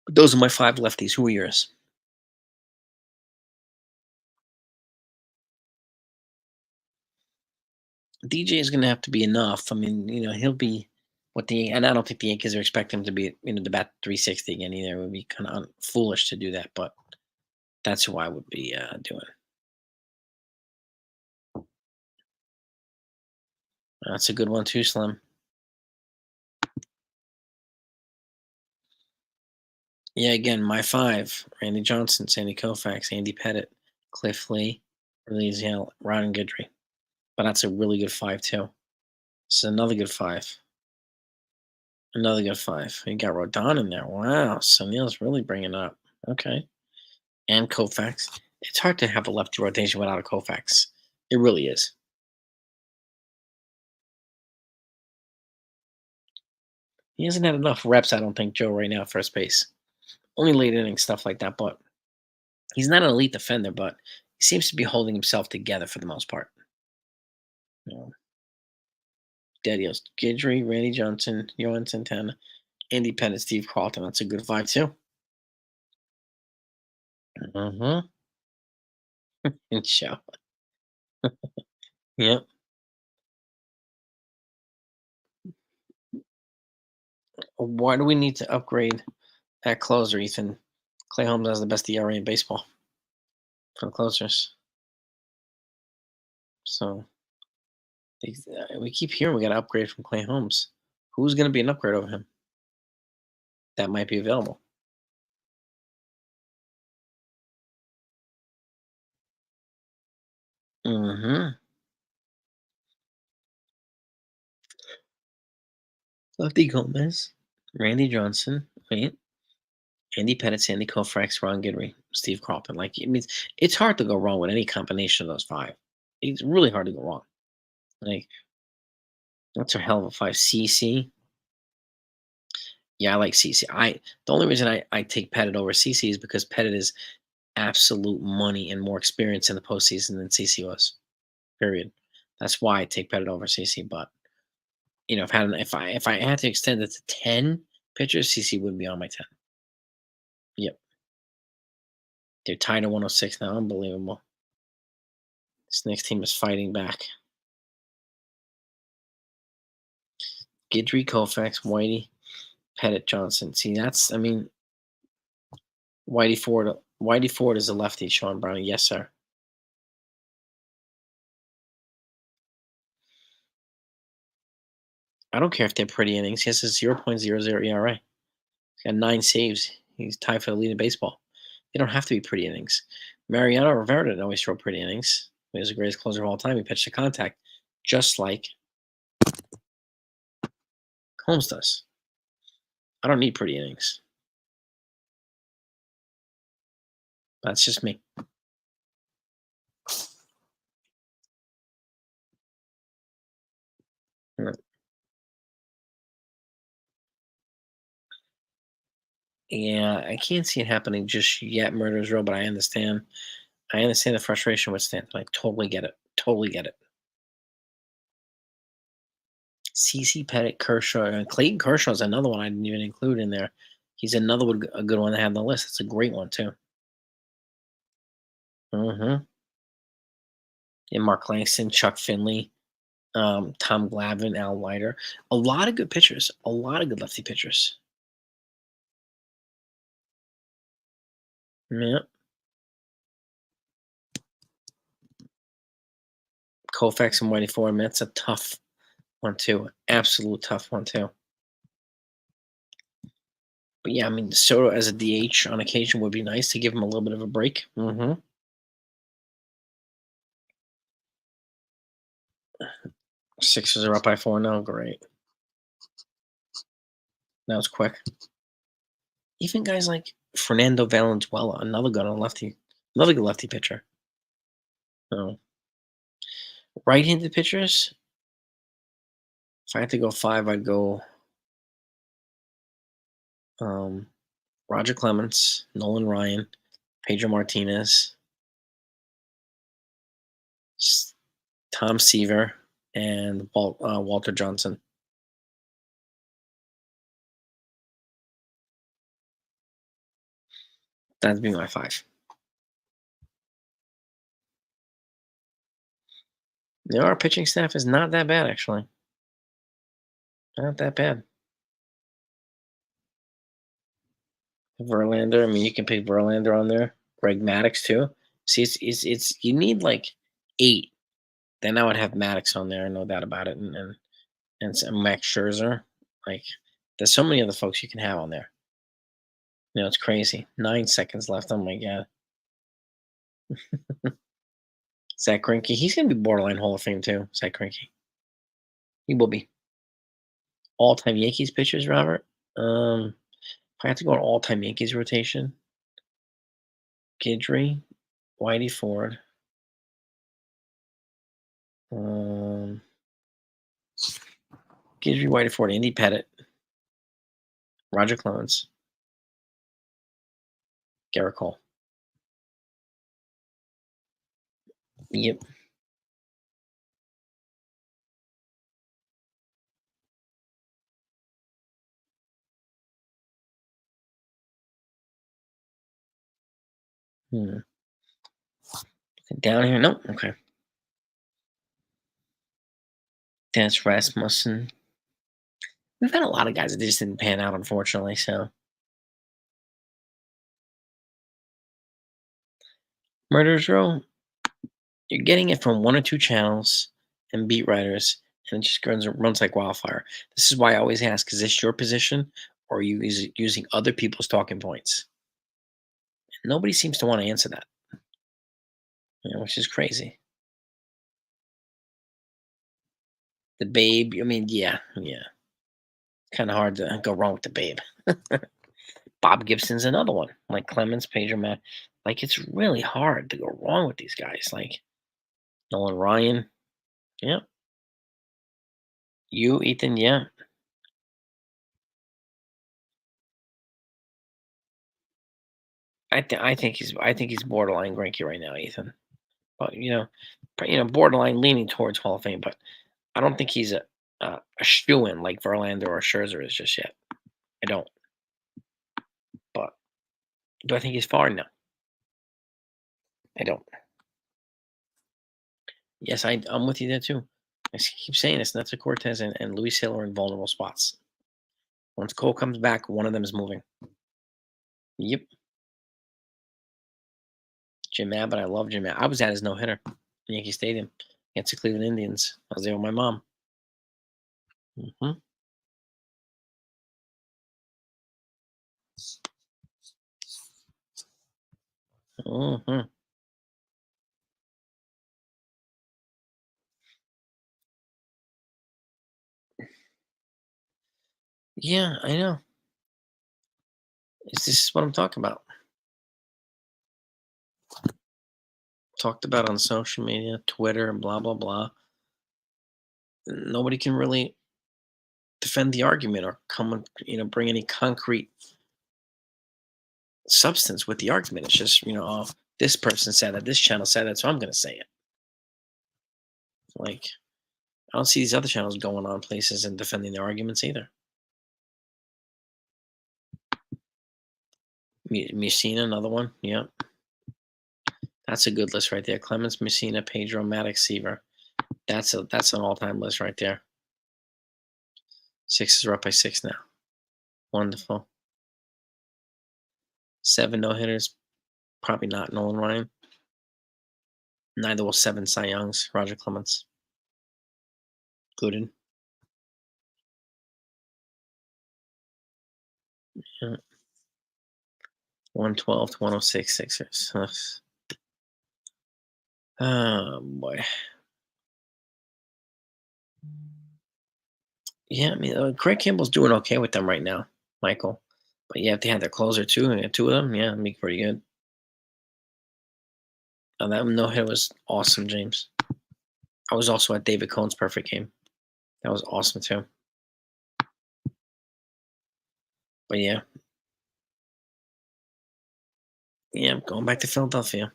But those are my five lefties. Who are yours? DJ is going to have to be enough. I mean, he'll be and I don't think the Yankees are expecting him to be, to bat 360 again either. It would be kind of foolish to do that, but that's who I would be doing. That's a good one too, Slim. Yeah, again, my five: Randy Johnson, Sandy Koufax, Andy Pettit, Cliff Lee, Louisiana, Ron Guidry. But that's a really good five too. It's another good five. Another good five. You got Rodon in there. Wow, so Neil's really bringing up. Okay, and Koufax. It's hard to have a lefty rotation without a Koufax. It really is. He hasn't had enough reps, I don't think, Joe, right now, first base. Only late inning stuff like that, but he's not an elite defender, but he seems to be holding himself together for the most part. You know, Dedios, Guidry, Randy Johnson, Yohan Santana, Andy Pettit, Steve Carlton. That's a good five too. Mm-hmm. And show. Yep. Why do we need to upgrade at closer, Ethan? Clay Holmes has the best ERA in baseball for the closers. So we keep hearing we got to upgrade from Clay Holmes. Who's going to be an upgrade over him that might be available? Mm-hmm. Lefty Gomez, Randy Johnson. Wait. Andy Pettit, Sandy Koufax, Ron Guidry, Steve Carlton. Like, it means it's hard to go wrong with any combination of those five. It's really hard to go wrong. Like, that's a hell of a five. CC. Yeah, I like CC. The only reason I take Pettit over CC is because Pettit is absolute money and more experience in the postseason than CC was. Period. That's why I take Pettit over CC. But if I had to extend it to 10 pitchers, CC would be on my 10. Yep. They're tied at 106 now. Unbelievable. This next team is fighting back. Guidry, Koufax, Whitey, Pettit, Johnson. See, Whitey Ford. Whitey Ford is a lefty. Sean Brown. Yes, sir. I don't care if they're pretty innings. He has a 0.00 ERA. He's got 9 saves. He's tied for the lead in baseball. They don't have to be pretty innings. Mariano Rivera didn't always throw pretty innings. He was the greatest closer of all time. He pitched to contact, just like Holmes does. I don't need pretty innings. That's just me. Yeah, I can't see it happening just yet, Murder's Row, but I understand. I understand the frustration with Stanton. I totally get it. Totally get it. CC Pettit, Kershaw, and Clayton Kershaw is another one I didn't even include in there. He's another one, a good one to have on the list. It's a great one too. Mm-hmm. And Mark Langston, Chuck Finley, Tom Glavine, Al Leiter. A lot of good pitchers. A lot of good lefty pitchers. Yeah. Koufax and Whitey Ford, man, that's a tough one too. Absolute tough one too. But yeah, Soto as a DH on occasion would be nice to give him a little bit of a break. Mm-hmm. Sixers are up by 4 now. Great. That was quick. Even guys like Fernando Valenzuela, another good on lefty, another good lefty pitcher. So, right-handed pitchers, if I had to go 5, I'd go Roger Clemens, Nolan Ryan, Pedro Martinez, Tom Seaver, and Walter Johnson. That'd be my 5. Our pitching staff is not that bad, actually. Not that bad. Verlander, you can pick Verlander on there. Greg Maddux too. See, it's you need like 8. Then I would have Maddux on there, no doubt about it, and some Max Scherzer. Like, there's so many other folks you can have on there. It's crazy. 9 seconds left. Oh my god. Zach Greinke, he's gonna be borderline Hall of Fame too. Zach Greinke, he will be. All-time Yankees pitchers, Robert. If I have to go on all-time Yankees rotation, Guidry, Whitey Ford, Guidry, Whitey Ford, Andy Pettit, Roger Clemens, Garrett Cole. Yep. Down here, nope. Okay. Dennis Rasmussen. We've had a lot of guys that just didn't pan out, unfortunately. So, Murderers Row, you're getting it from 1 or 2 channels and beat writers, and it just runs like wildfire. This is why I always ask: is this your position, or are you using other people's talking points? Nobody seems to want to answer that, which is crazy. The Babe, yeah. Kind of hard to go wrong with the Babe. Bob Gibson's another one, like Clemens, Pedro, Matt. Like it's really hard to go wrong with these guys. Like Nolan Ryan, yeah. You, Ethan, yeah. I think he's borderline Granky right now, Ethan. But borderline leaning towards Hall of Fame. But I don't think he's a shoe in like Verlander or Scherzer is just yet. I don't. But do I think he's far? No, I don't. Yes, I'm with you there too. Keep saying this. That's Cortez and Luis Hill are in vulnerable spots. Once Cole comes back, one of them is moving. Yep. Jim Abbott, I love Jim Abbott. I was at his no hitter in Yankee Stadium against the Cleveland Indians. I was there with my mom. Hmm. Hmm. Yeah, I know. This is what I'm talking about. Talked about on social media, Twitter, and blah blah blah. Nobody can really defend the argument or come and bring any concrete substance with the argument. It's just oh, this person said that, this channel said that, so I'm going to say it. Like I don't see these other channels going on places and defending their arguments either. Messina, another one. Yeah, that's a good list right there. Clemens, Messina, Pedro, Maddox, Seaver. That's an all-time list right there. Sixes are up by 6 now. Wonderful. 7 no-hitters. Probably not Nolan Ryan. Neither will 7 Cy Youngs. Roger Clemens. Gooden. Yeah. 112 to 106 Sixers. Oh boy. Yeah, I mean, Craig Campbell's doing okay with them right now, Michael. But yeah, if they had their closer too, and 2 of them, yeah, it'd be pretty good. That no hit was awesome, James. I was also at David Cohn's perfect game. That was awesome too. But yeah, I'm going back to Philadelphia.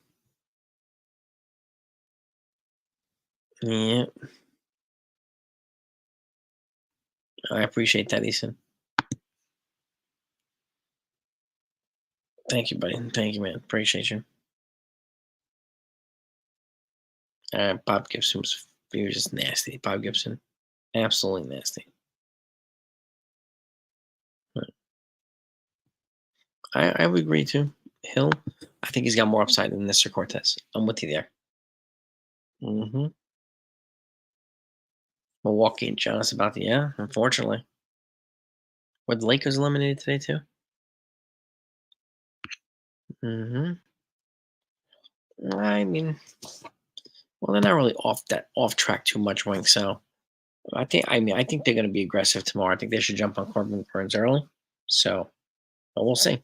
Yeah, I appreciate that, Ethan. Thank you, buddy. Thank you, man. Appreciate you. Bob Gibson he was just nasty. Bob Gibson, absolutely nasty. I would agree too. Hill, I think he's got more upside than Mr. Cortez. I'm with you there. Hmm. Milwaukee and Giannis about the unfortunately. Were the Lakers eliminated today too? Hmm. I mean, well, they're not really off track too much, Wink. So I think they're going to be aggressive tomorrow. I think they should jump on Corbin Burns early. So, but we'll see.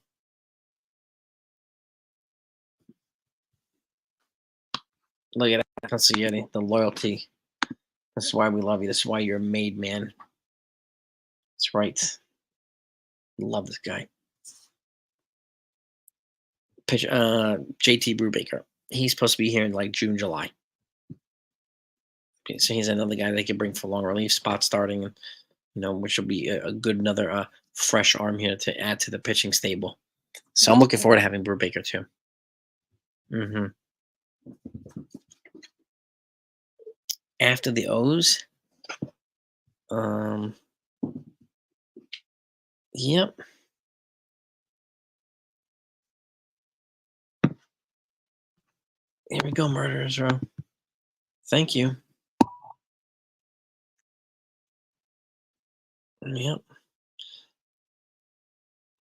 Look at that, Consigliere, the loyalty. This is why we love you. This is why you're a made man. That's right. Love this guy. Pitch, JT Brubaker. He's supposed to be here in like June, July. Okay, so he's another guy they could bring for long relief spot starting, which will be a good another fresh arm here to add to the pitching stable. So I'm looking forward to having Brubaker too. Hmm. After the O's, um, yep. Here we go, Murderers Row. Thank you. Yep.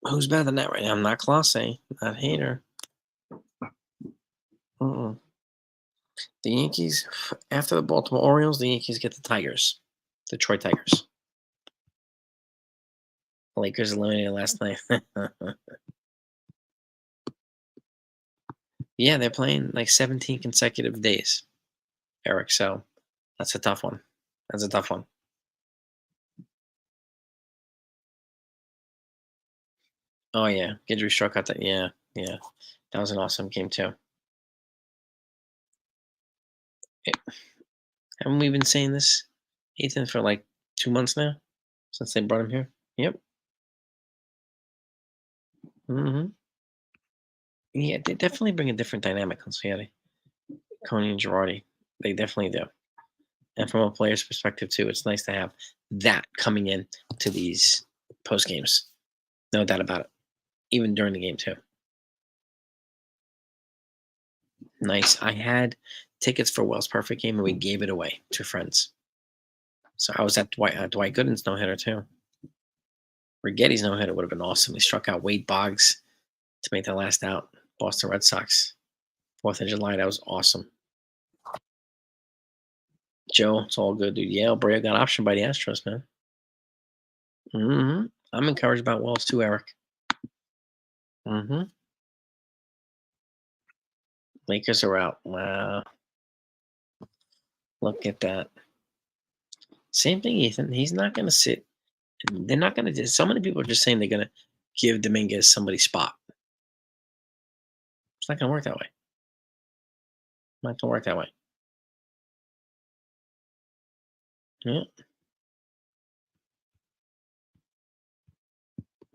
Who's better than that right now? I'm not Classe, not Hater. The Yankees, after the Baltimore Orioles, the Yankees get the Tigers, Detroit Tigers. Lakers eliminated last night. Yeah, they're playing like 17 consecutive days, Eric. So that's a tough one. That's a tough one. Oh yeah, Gidry struck out that. Yeah, yeah, that was an awesome game too. Eh, Haven't we been saying this, Ethan, for like 2 months now since they brought him here? Yep. Hmm. Yeah, they definitely bring a different dynamic on Cincinnati, Coney and Girardi. They definitely do. And from a player's perspective too, it's nice to have that coming in to these post games. No doubt about it. Even during the game too. Nice. I had tickets for Wells Perfect game and we gave it away to friends. So I was at Dwight Gooden's no hitter too. Righetti's no hitter would have been awesome. He struck out Wade Boggs to make the last out. Boston Red Sox. 4th of July. That was awesome. Joe, it's all good, dude. Yeah, Brea got optioned by the Astros, man. I'm encouraged about Wells too, Eric. Lakers are out. Wow. Look at that. Same thing, Ethan. He's not going to sit. They're not going to. So many people are just saying they're going to give Dominguez somebody's spot. It's not going to work that way. Not going to work that way. Yeah.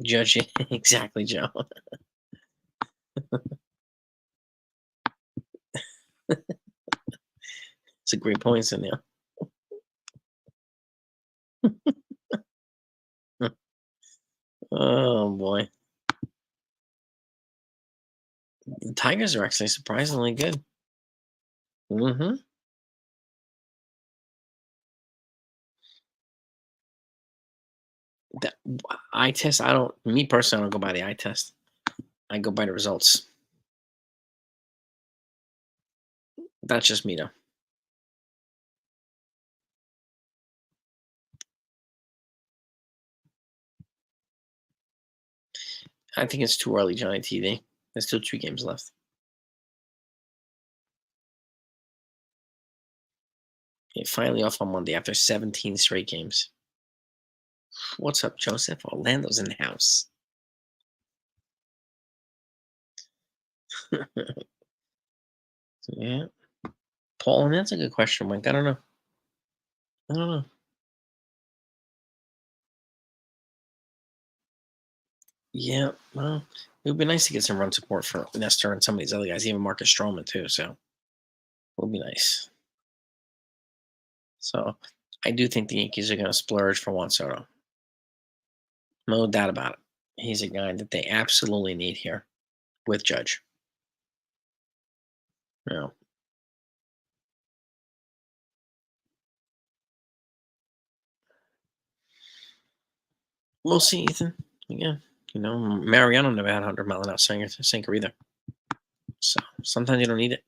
Judge it. Exactly, Joe. It's a great point, Sunil. Oh, boy. The Tigers are actually surprisingly good. Mm-hmm. That eye test, me personally, I don't go by the eye test. I go by the results. That's just me, though. I think it's too early, Johnny TV. There's still 2 games left. Finally off on Monday after 17 straight games. What's up, Joseph? Orlando's in the house. Yeah. Paul, and that's a good question, Mike. I don't know. I don't know. Yeah, well, it would be nice to get some run support for Nestor and some of these other guys, even Marcus Stroman, too. So it would be nice. So I do think the Yankees are going to splurge for Juan Soto. No doubt about it. He's a guy that they absolutely need here with Judge. You know, we'll see, Ethan. Again, Mariano never had 100-mile-an-hour sinker either. So sometimes you don't need it.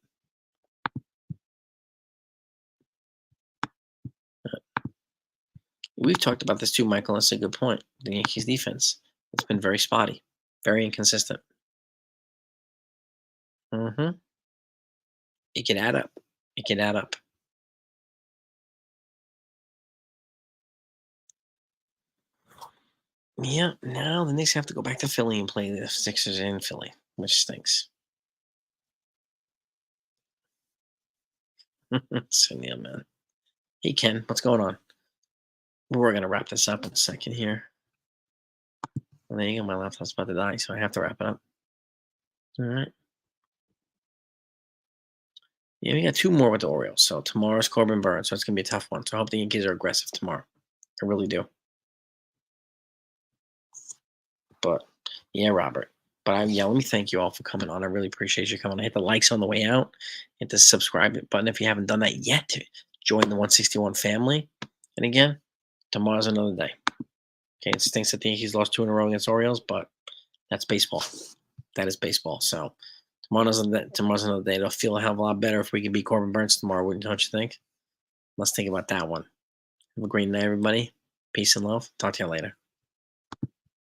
We've talked about this too, Michael. That's a good point. The Yankees defense, it's been very spotty, very inconsistent. It can add up. It can add up. Yeah, now the Knicks have to go back to Philly and play the Sixers in Philly, which stinks. So yeah, man. Hey Ken, what's going on? We're gonna wrap this up in a second here. And there you go, my laptop's about to die, so I have to wrap it up. All right. Yeah, we got 2 more with the Orioles. So tomorrow's Corbin Burns, so it's gonna be a tough one. So I hope the Yankees are aggressive tomorrow. I really do. But yeah, Robert. But let me thank you all for coming on. I really appreciate you coming. Hit the likes on the way out. Hit the subscribe button if you haven't done that yet to join the 161 family. And again, tomorrow's another day. Okay, it stinks that the Yankees lost 2 in a row against Orioles, but that's baseball. That is baseball. So tomorrow's another day. It'll feel a hell of a lot better if we can beat Corbin Burns tomorrow, don't you think? Let's think about that one. Have a great night, everybody. Peace and love. Talk to you later.